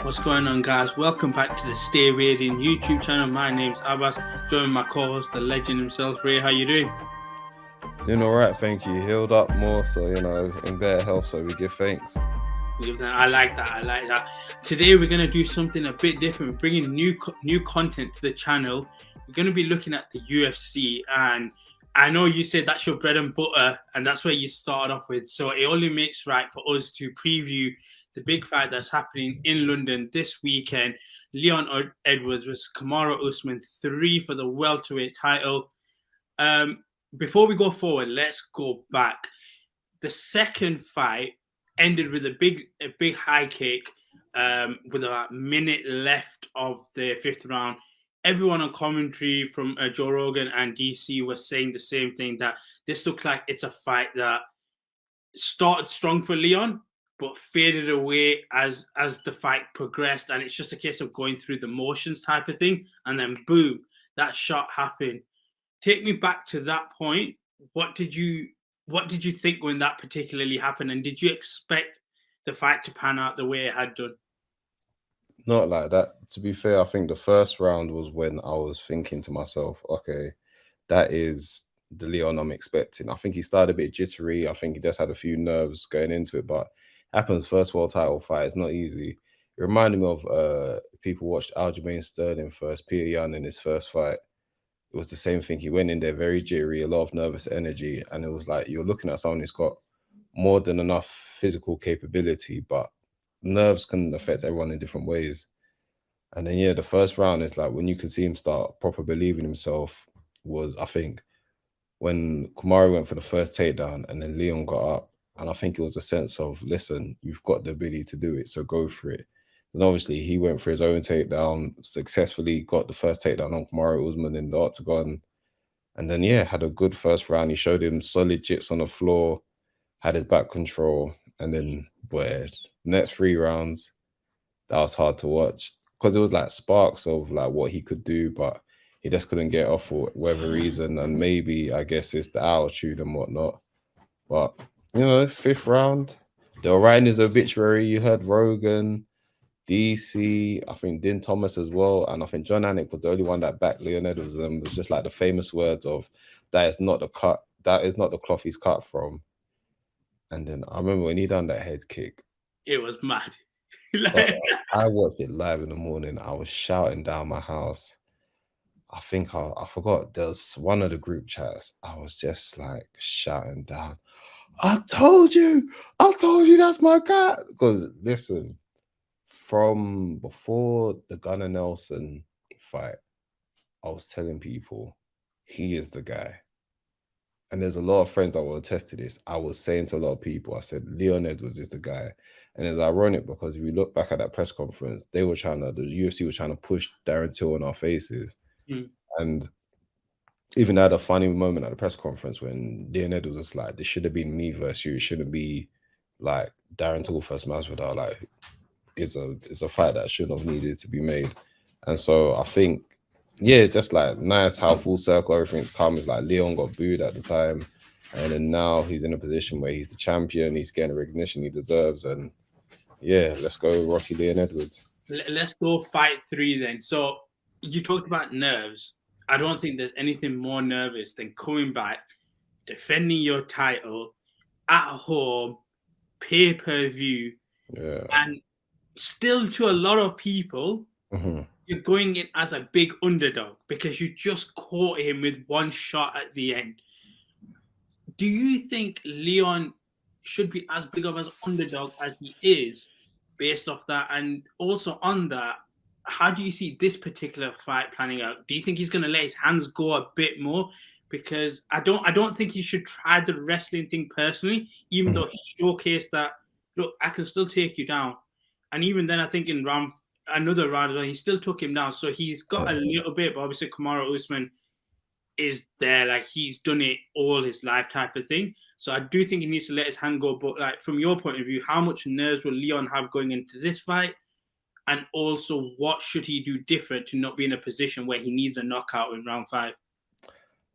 What's going on, guys? Welcome back to the STAYWEIGHEDIN YouTube channel. My name's Abbas, joining my co-host, the legend himself, Ray. How you doing? Doing all right, thank you. Healed up more, so in better health. So we give thanks. I like that. I like that. Today we're gonna do something a bit different. We're bringing new content to the channel. We're gonna be looking at the UFC, and I know you said that's your bread and butter, and that's where you started off with. So it only makes right for us to preview the big fight that's happening in London this weekend. Leon Edwards versus Kamaru Usman, 3 for the welterweight title. Before we go forward, let's go back. The second fight ended with a big high kick with a minute left of the fifth round. Everyone on commentary from Joe Rogan and DC was saying the same thing, that this looks like it's a fight that started strong for Leon, but faded away as the fight progressed, and it's just a case of going through the motions type of thing, and then boom, that shot happened. Take me back to that point. What did you think when that particularly happened, and did you expect the fight to pan out the way it had done? Not like that. To be fair, I think the first round was when I was thinking to myself, okay, that is the Leon I'm expecting. I think he started a bit jittery. I think he just had a few nerves going into it, but happens first world title fight. It's not easy. It reminded me of people watched Aljamain Sterling first, Peter Yan in his first fight. It was the same thing. He went in there very jittery, a lot of nervous energy, and it was like you're looking at someone who's got more than enough physical capability, but nerves can affect everyone in different ways. And then, yeah, the first round is like when you can see him start proper believing himself was, I think, when Kamaru went for the first takedown and then Leon got up. And I think it was a sense of, listen, you've got the ability to do it, so go for it. And obviously, he went for his own takedown, successfully got the first takedown on Kamaru Usman in the octagon. And then, yeah, had a good first round. He showed him solid jits on the floor, had his back control. And then, boy, next 3 rounds, that was hard to watch because it was like sparks of like what he could do, but he just couldn't get off for whatever reason. And maybe, I guess, it's the altitude and whatnot. But, fifth round, they were writing his obituary. You heard Rogan, DC, I think Din Thomas as well. And I think John Anik was the only one that backed Leon Edwards. And it was just like the famous words of, that is not the cloth he's cut from. And then I remember when he done that head kick. It was mad. I watched it live in the morning. I was shouting down my house. I think I forgot. There was one of the group chats. I was just like shouting down, I told you that's my cat. Because listen, from before the Gunnar Nelson fight, I was telling people he is the guy. And there's a lot of friends that will attest to this. I was saying to a lot of people, I said, Leon Edwards is the guy. And it's ironic because if you look back at that press conference, the UFC was trying to push Darren Till in our faces. Mm. And even had a funny moment at the press conference when Leon Edwards was like, this should have been me versus you. It shouldn't be like Darren Till versus Masvidal. Like, it's a fight that shouldn't have needed to be made. And so I think, yeah, it's just like nice how full circle everything's come. It's like Leon got booed at the time, and then now he's in a position where he's the champion. He's getting the recognition he deserves, and yeah, let's go, Rocky Leon Edwards. Let's go fight 3 then. So you talked about nerves. I don't think there's anything more nervous than coming back, defending your title at home, pay-per-view, and still to a lot of people, you're going in as a big underdog because you just caught him with one shot at the end. Do you think Leon should be as big of an underdog as he is based off that? And also on that, how do you see this particular fight planning out? Do you think he's going to let his hands go a bit more? Because I don't think he should try the wrestling thing personally, even though he showcased that, look, I can still take you down. And even then, I think in another round, he still took him down. So he's got a little bit, but obviously Kamaru Usman is there, like he's done it all his life type of thing. So I do think he needs to let his hand go. But like from your point of view, how much nerves will Leon have going into this fight? And also, what should he do different to not be in a position where he needs a knockout in round 5?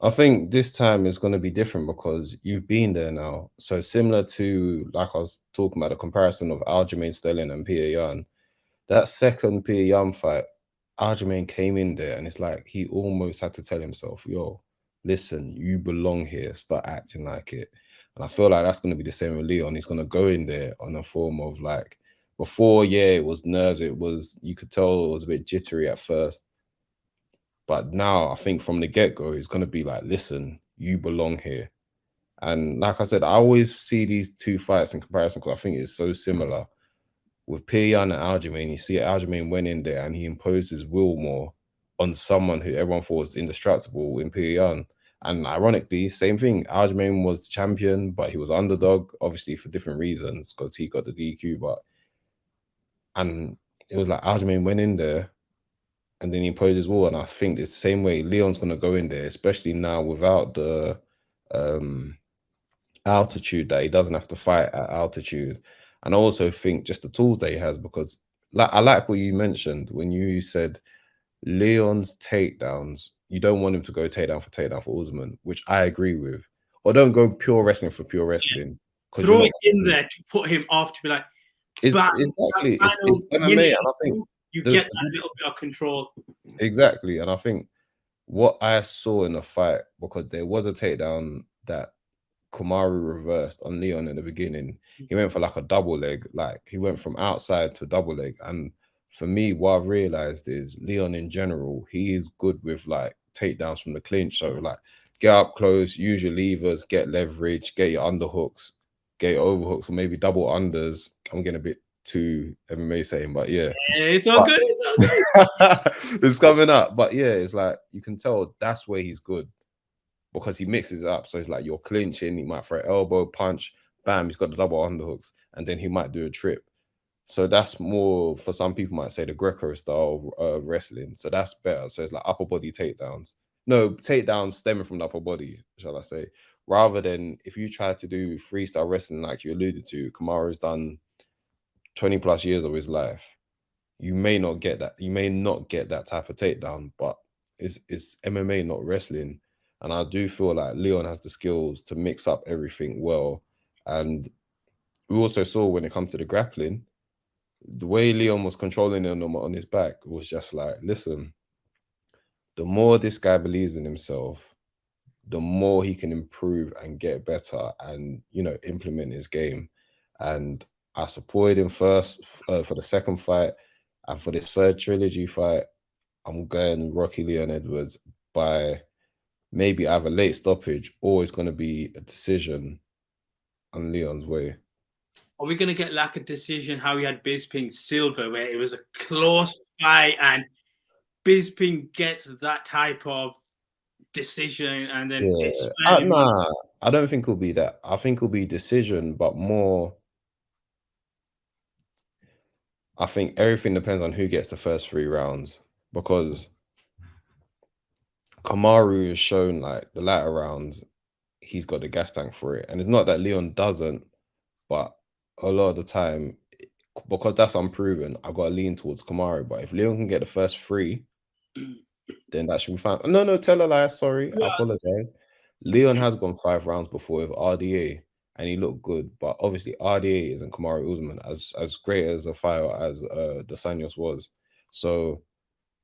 I think this time is going to be different because you've been there now. So similar to, like I was talking about, the comparison of Aljamain Sterling and Peter Yan, that second Peter Young fight, Aljamain came in there and it's like he almost had to tell himself, yo, listen, you belong here. Start acting like it. And I feel like that's going to be the same with Leon. He's going to go in there on a form of like, before, yeah, it was nerves. It was, you could tell it was a bit jittery at first. But now I think from the get-go, he's going to be like, listen, you belong here. And like I said, I always see these two fights in comparison because I think it's so similar. With Piyan and Aljamain, you see Aljamain went in there and he imposed his will more on someone who everyone thought was indestructible in Piyan. And ironically, same thing. Aljamain was champion, but he was underdog, obviously for different reasons, because he got the DQ. And it was like Aljamain went in there and then he imposed his will. And I think it's the same way Leon's going to go in there, especially now without the altitude, that he doesn't have to fight at altitude. And I also think just the tools that he has, because I like what you mentioned when you said Leon's takedowns, you don't want him to go takedown for Usman, which I agree with. Or don't go pure wrestling for pure wrestling. Yeah. Throw it in there to put him off, to be like, exactly, it's MMA, and I think you get that little bit of control. Exactly. And I think what I saw in the fight, because there was a takedown that Kamaru reversed on Leon in the beginning. He went for like a double leg, like he went from outside to double leg. And for me, what I've realized is Leon in general, he is good with like takedowns from the clinch. So like get up close, use your levers, get leverage, get your underhooks, get your overhooks, or maybe double unders. I'm getting a bit too MMA saying, but yeah. It's all good. It's all good. It's coming up. But yeah, it's like you can tell that's where he's good, because he mixes it up. So it's like you're clinching, he might throw elbow, punch, bam, he's got the double underhooks, and then he might do a trip. So that's more, for some people might say, the Greco style of wrestling. So that's better. So it's like upper body takedowns. No, takedowns stemming from the upper body, shall I say. Rather than if you try to do freestyle wrestling like you alluded to, Kamaru's done 20 plus years of his life. You may not get that. You may not get that type of takedown, but it's MMA, not wrestling. And I do feel like Leon has the skills to mix up everything well. And we also saw when it comes to the grappling, the way Leon was controlling him on his back was just like, listen, the more this guy believes in himself, the more he can improve and get better and, you know, implement his game. And I supported him first for the second fight. And for this third trilogy fight, I'm going Rocky Leon Edwards by maybe either late stoppage or it's going to be a decision on Leon's way. Are we going to get like a decision how we had Bisping Silver, where it was a close fight and Bisping gets that type of decision and then it's nah, I don't think it'll be that. I think it'll be decision, but more, I think everything depends on who gets the first 3 rounds, because Kamaru has shown like the latter rounds, he's got the gas tank for it. And it's not that Leon doesn't, but a lot of the time, because that's unproven, I've got to lean towards Kamaru. But if Leon can get the first 3, then that should be fine. No, tell a lie. Sorry, I apologize. Leon has gone 5 rounds before with RDA, and he looked good. But obviously, RDA isn't Kamaru Usman, as great as a fighter as Dos Anjos was. So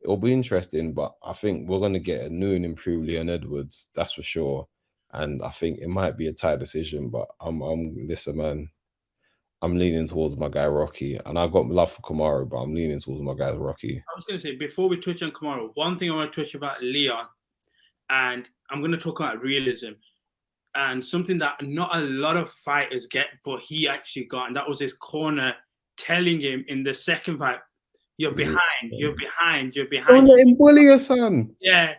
it'll be interesting. But I think we're gonna get a new and improved Leon Edwards, that's for sure. And I think it might be a tight decision. But listen, man. I'm leaning towards my guy Rocky, and I've got love for Kamaru, but I'm leaning towards my guy Rocky. I was going to say, before we touch on Kamaru, one thing I want to touch about Leon, and I'm going to talk about realism, and something that not a lot of fighters get, but he actually got, and that was his corner telling him in the second fight, you're behind, you're behind, you're behind. Don't let him bully your son. Yeah.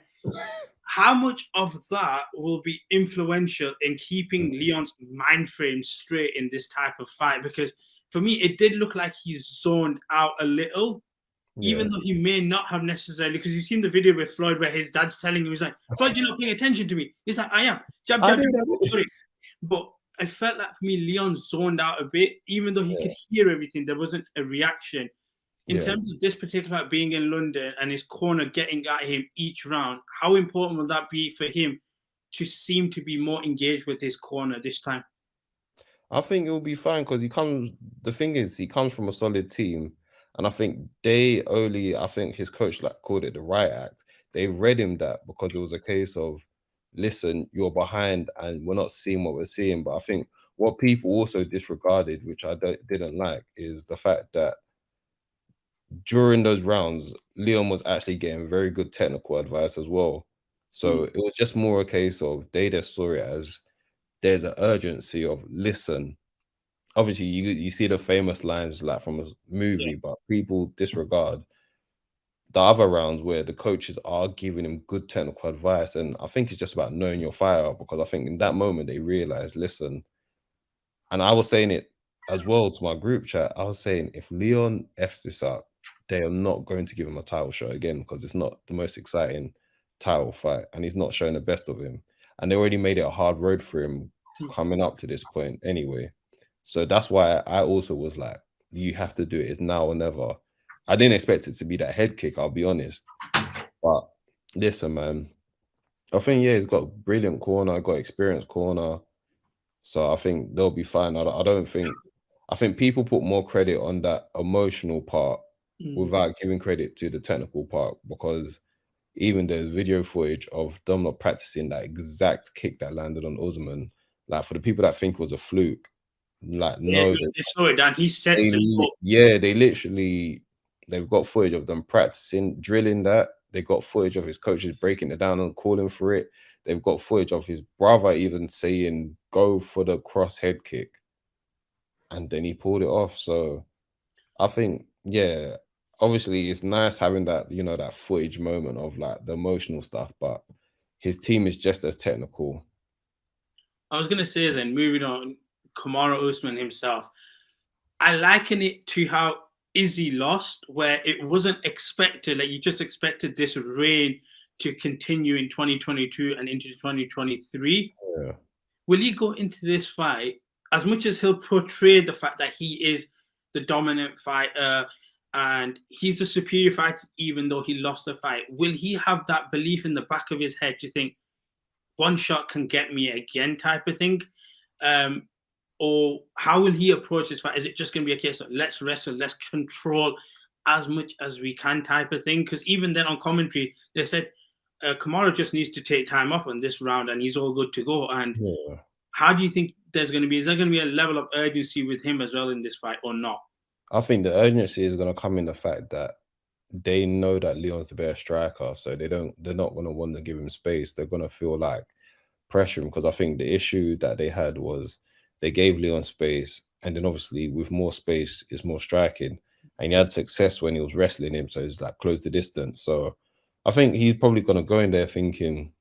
How much of that will be influential in keeping Leon's mind frame straight in this type of fight? Because for me, it did look like he zoned out a little, even though he may not have necessarily, because you've seen the video with Floyd where his dad's telling him, he's like, Floyd, you're not paying attention to me. He's like, I am. Jab, jab, jab. Sorry. But I felt like for me, Leon zoned out a bit, even though he could hear everything, there wasn't a reaction. In terms of this particular being in London and his corner getting at him each round, how important will that be for him to seem to be more engaged with his corner this time? I think it'll be fine because the thing is, he comes from a solid team. And I think I think his coach like called it the riot act. They read him that because it was a case of, listen, you're behind and we're not seeing what we're seeing. But I think what people also disregarded, which didn't like, is the fact that during those rounds, Leon was actually getting very good technical advice as well. So it was just more a case of they just saw it as there's an urgency of, listen, obviously you see the famous lines like from a movie, but people disregard the other rounds where the coaches are giving him good technical advice. And I think it's just about knowing your fire, because I think in that moment they realized, listen, and I was saying it as well to my group chat. I was saying, if Leon F's this up, they are not going to give him a title shot again, because it's not the most exciting title fight and he's not showing the best of him. And they already made it a hard road for him coming up to this point anyway. So that's why I also was like, you have to do it. It's now or never. I didn't expect it to be that head kick, I'll be honest. But listen, man, I think, yeah, he's got a brilliant corner, got experienced corner. So I think they'll be fine. I think people put more credit on that emotional part without giving credit to the technical part, because even there's video footage of them not practicing that exact kick that landed on Usman. Like, for the people that think it was a fluke, like, no, they saw it and he sets it up. yeah, they've got footage of them practicing, drilling that. They got footage of his coaches breaking it down and calling for it. They've got footage of his brother even saying, go for the cross head kick. And then he pulled it off. So I think, yeah, obviously it's nice having that, you know, that footage moment of like the emotional stuff, but his team is just as technical. I was going to say then, moving on, Kamaru Usman himself, I liken it to how Izzy lost, where it wasn't expected. Like, you just expected this reign to continue in 2022 and into 2023. Yeah. Will he go into this fight, as much as he'll portray the fact that he is the dominant fighter and he's the superior fighter, even though he lost the fight, will he have that belief in the back of his head to think one shot can get me again type of thing? Or how will he approach this fight? Is it just going to be a case of let's wrestle, let's control as much as we can type of thing? Because even then on commentary, they said Kamaru just needs to take time off on this round and he's all good to go. And how do you think is there going to be a level of urgency with him as well in this fight or not? I think the urgency is going to come in the fact that they know that Leon's the better striker, so they're not going to want to give him space. They're going to feel like pressure him, because I think the issue that they had was they gave Leon space, and then obviously with more space is more striking, and he had success when he was wrestling him, so it's like close the distance. So I think he's probably going to go in there thinking,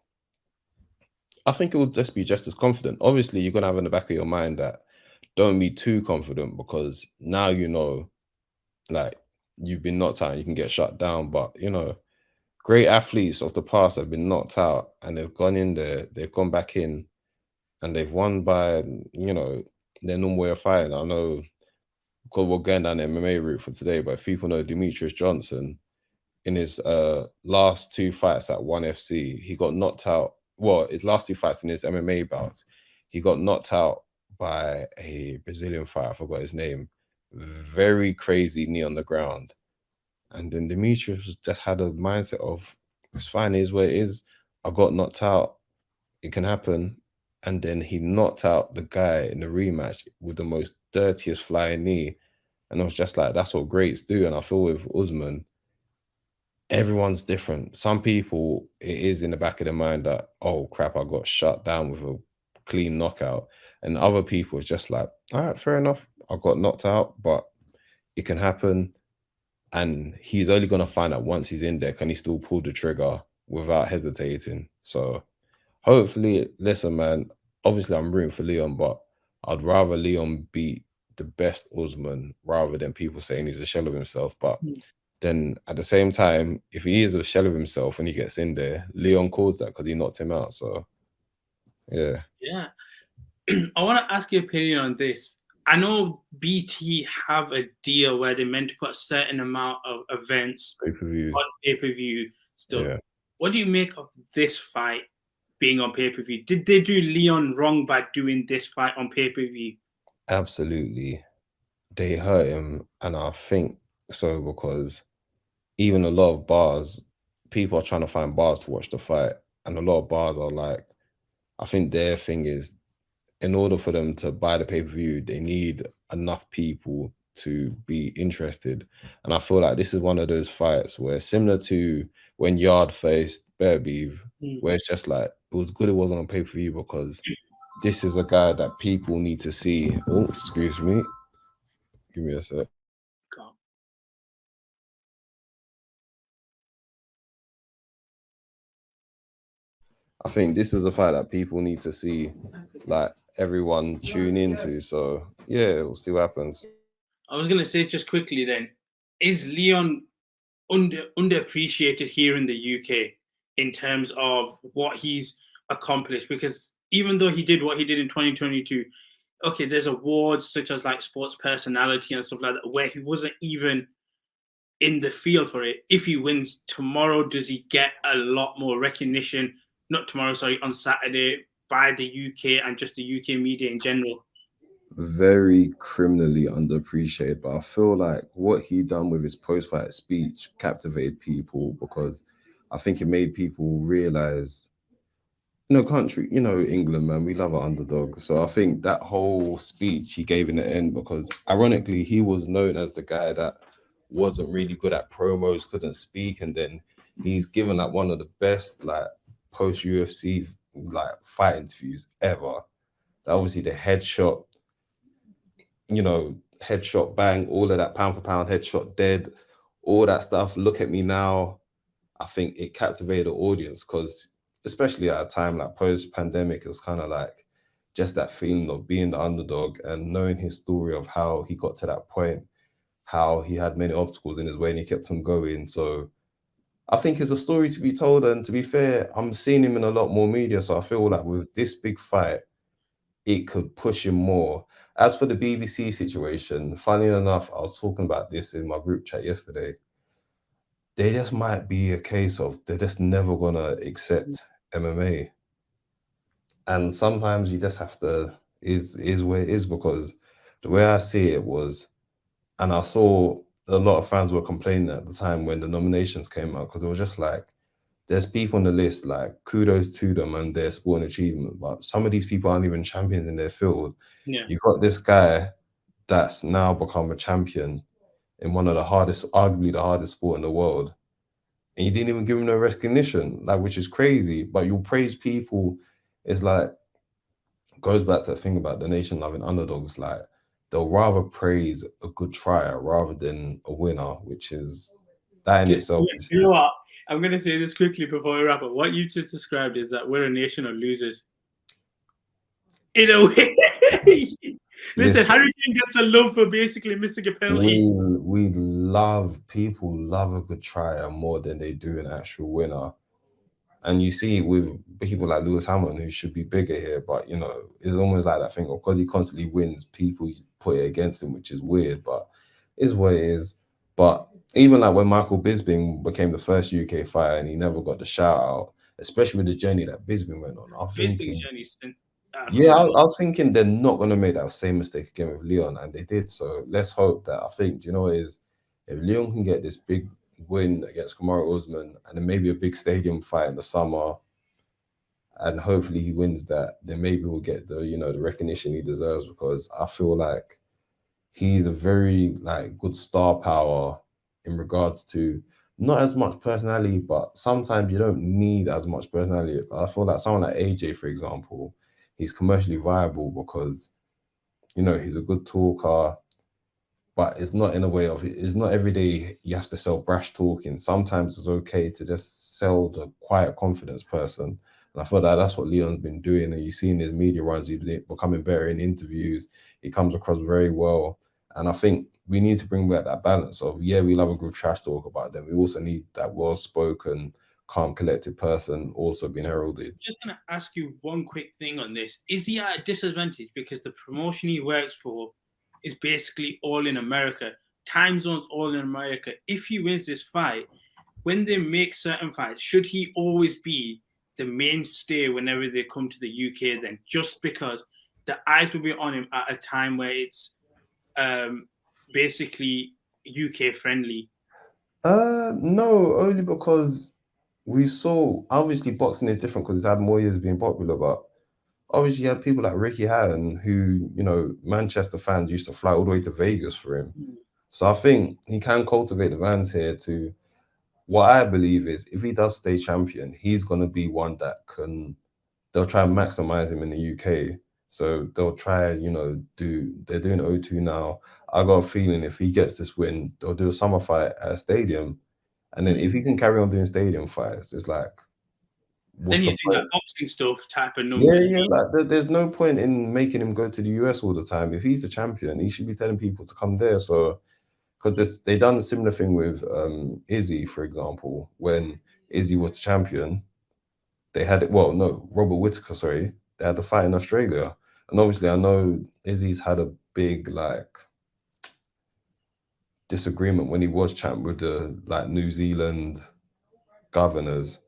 I think it will just be just as confident. Obviously, you're going to have in the back of your mind that don't be too confident, because now you know, like, you've been knocked out and you can get shut down. But, you know, great athletes of the past have been knocked out and they've gone in there, they've gone back in and they've won by, you know, their normal way of fighting. I know, because we're going down the MMA route for today, but if people know Demetrius Johnson, in his last two fights at ONE FC, he got knocked out. Well, his last two fights in his MMA bouts, he got knocked out by a Brazilian fighter, I forgot his name. Very crazy knee on the ground. And then Demetrius just had a mindset of, it's fine, it is what it is. I got knocked out. It can happen. And then he knocked out the guy in the rematch with the most dirtiest flying knee. And I was just like, that's what greats do. And I feel with Usman, everyone's different. Some people, it is in the back of their mind that, oh crap, I got shut down with a clean knockout. And other people, it's just like, all right, fair enough, I got knocked out, but it can happen. And he's only going to find out once he's in there, can he still pull the trigger without hesitating? So hopefully, listen, man, obviously I'm rooting for Leon, but I'd rather Leon beat the best Usman rather than people saying he's a shell of himself. But then at the same time, if he is a shell of himself and he gets in there, Leon calls that because he knocked him out. So, yeah. Yeah. I want to ask your opinion on this. I know BT have a deal where they're meant to put a certain amount of events Pay-per-view. on pay-per-view stuff. Yeah. What do you make of this fight being on pay-per-view? Did they do Leon wrong by doing this fight on pay-per-view? Absolutely. They hurt him. And I think So because even a lot of bars, people are trying to find bars to watch the fight, and a lot of bars are like, I think their thing is, in order for them to buy the pay-per-view, they need enough people to be interested. And I feel like this is one of those fights where, similar to when Yard faced Bear Beef, where it's just like, it was good it wasn't on pay-per-view because this is a guy that people need to see. Oh, excuse me. Give me a sec. I think this is a fight that people need to see, like everyone tune into. So yeah, we'll see what happens. I was gonna say just quickly then, is Leon underappreciated here in the UK in terms of what he's accomplished? Because even though he did what he did in 2022, okay, there's awards such as like sports personality and stuff like that, where he wasn't even in the field for it. If he wins tomorrow, does he get a lot more recognition? Not tomorrow, sorry, on Saturday by the UK and just the UK media in general? Very criminally underappreciated, but I feel like what he done with his post-fight speech captivated people because I think it made people realize, country, England, man, we love our underdog. So I think that whole speech he gave in the end, because ironically, he was known as the guy that wasn't really good at promos, couldn't speak, and then he's given like one of the best like post UFC like fight interviews ever. Obviously, the headshot, headshot bang, all of that pound for pound headshot dead, all that stuff. Look at me now. I think it captivated the audience because, especially at a time like post pandemic, it was kind of like just that feeling of being the underdog and knowing his story of how he got to that point, how he had many obstacles in his way and he kept on going. So I think it's a story to be told. And to be fair, I'm seeing him in a lot more media. So I feel like with this big fight, it could push him more. As for the BBC situation, funny enough, I was talking about this in my group chat yesterday. They just might be a case of they're just never gonna accept MMA. And sometimes you just have to is where it is, because the way I see it was, and I saw a lot of fans were complaining at the time when the nominations came out, because it was just like, there's people on the list, like kudos to them and their sporting achievement, but some of these people aren't even champions in their field. Yeah. You got this guy that's now become a champion in one of the hardest, arguably the hardest sport in the world, and you didn't even give him no recognition, like, which is crazy. But you'll praise people. It's like, goes back to the thing about the nation loving underdogs. Like, they'll rather praise a good trier rather than a winner, which is that in itself. You know what? I'm going to say this quickly before we wrap up. What you just described is that we're a nation of losers. In a way. Listen, Harry Kane gets a love for basically missing a penalty. People love a good trier more than they do an actual winner. And you see it with people like Lewis Hamilton, who should be bigger here, but it's almost like that thing, because he constantly wins, people put it against him, which is weird, but it's what it is. But even like when Michael Bisping became the first UK fighter and he never got the shout out, especially with the journey that Bisping went on, I was thinking, I was thinking they're not going to make that same mistake again with Leon, and they did. So let's hope that, I think, you know what it is, if Leon can get this big win against Kamaru Usman and then maybe a big stadium fight in the summer, and hopefully he wins that, then maybe we'll get the recognition he deserves, because I feel like he's a very like good star power in regards to not as much personality, but sometimes you don't need as much personality. I feel like someone like AJ, for example, he's commercially viable because he's a good talker, but it's not in a way of, it's not every day you have to sell brash talking. Sometimes it's okay to just sell the quiet confidence person. And I feel like that's what Leon's been doing. And you see in his media runs, he's becoming better in interviews. He comes across very well. And I think we need to bring back that balance of, yeah, we love a good trash talk about them. We also need that well-spoken, calm, collected person also being heralded. Just going to ask you one quick thing on this. Is he at a disadvantage because the promotion he works for is basically all in America, time zones all in America? If he wins this fight, when they make certain fights, should he always be the mainstay whenever they come to the UK then, just because the eyes will be on him at a time where it's basically UK friendly? No, only because we saw obviously boxing is different because it's had more years being popular, but obviously you had people like Ricky Hatton who, Manchester fans used to fly all the way to Vegas for him. So I think he can cultivate the fans here to what I believe is if he does stay champion, he's gonna be one that they'll try and maximize him in the UK. So they'll try, they're doing O2 now. I got a feeling if he gets this win, they'll do a summer fight at a stadium. And then if he can carry on doing stadium fights, it's like, Then he's doing that boxing stuff type of numbers. Yeah, like there's no point in making him go to the US all the time. If he's the champion, he should be telling people to come there. So, because they done a similar thing with Izzy, for example, when Izzy was the champion, they had it. Well, no, Robert Whittaker, sorry, they had the fight in Australia, and obviously I know Izzy's had a big disagreement when he was champ with the New Zealand governors.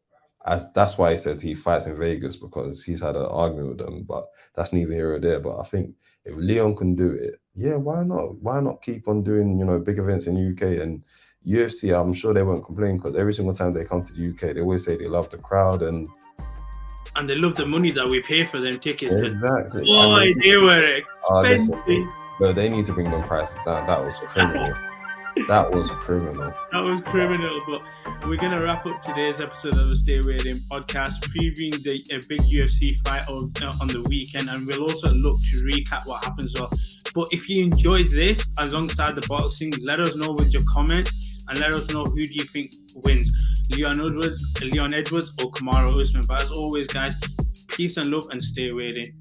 That's why he said he fights in Vegas, because he's had an argument with them, but that's neither here or there. But I think if Leon can do it, yeah, why not? Why not keep on doing, big events in the UK? And UFC, I'm sure they won't complain, because every single time they come to the UK, they always say they love the crowd and they love the money that we pay for them tickets. Exactly. Boy, they were expensive. But they need to bring them prices down. That was criminal. That was criminal. That was criminal. But we're going to wrap up today's episode of the Stay Weighed In podcast, previewing a big UFC fight on the weekend. And we'll also look to recap what happens. But if you enjoyed this alongside the boxing, let us know with your comments and let us know who do you think wins, Leon Edwards or Kamaru Usman. But as always, guys, peace and love and stay weighed in.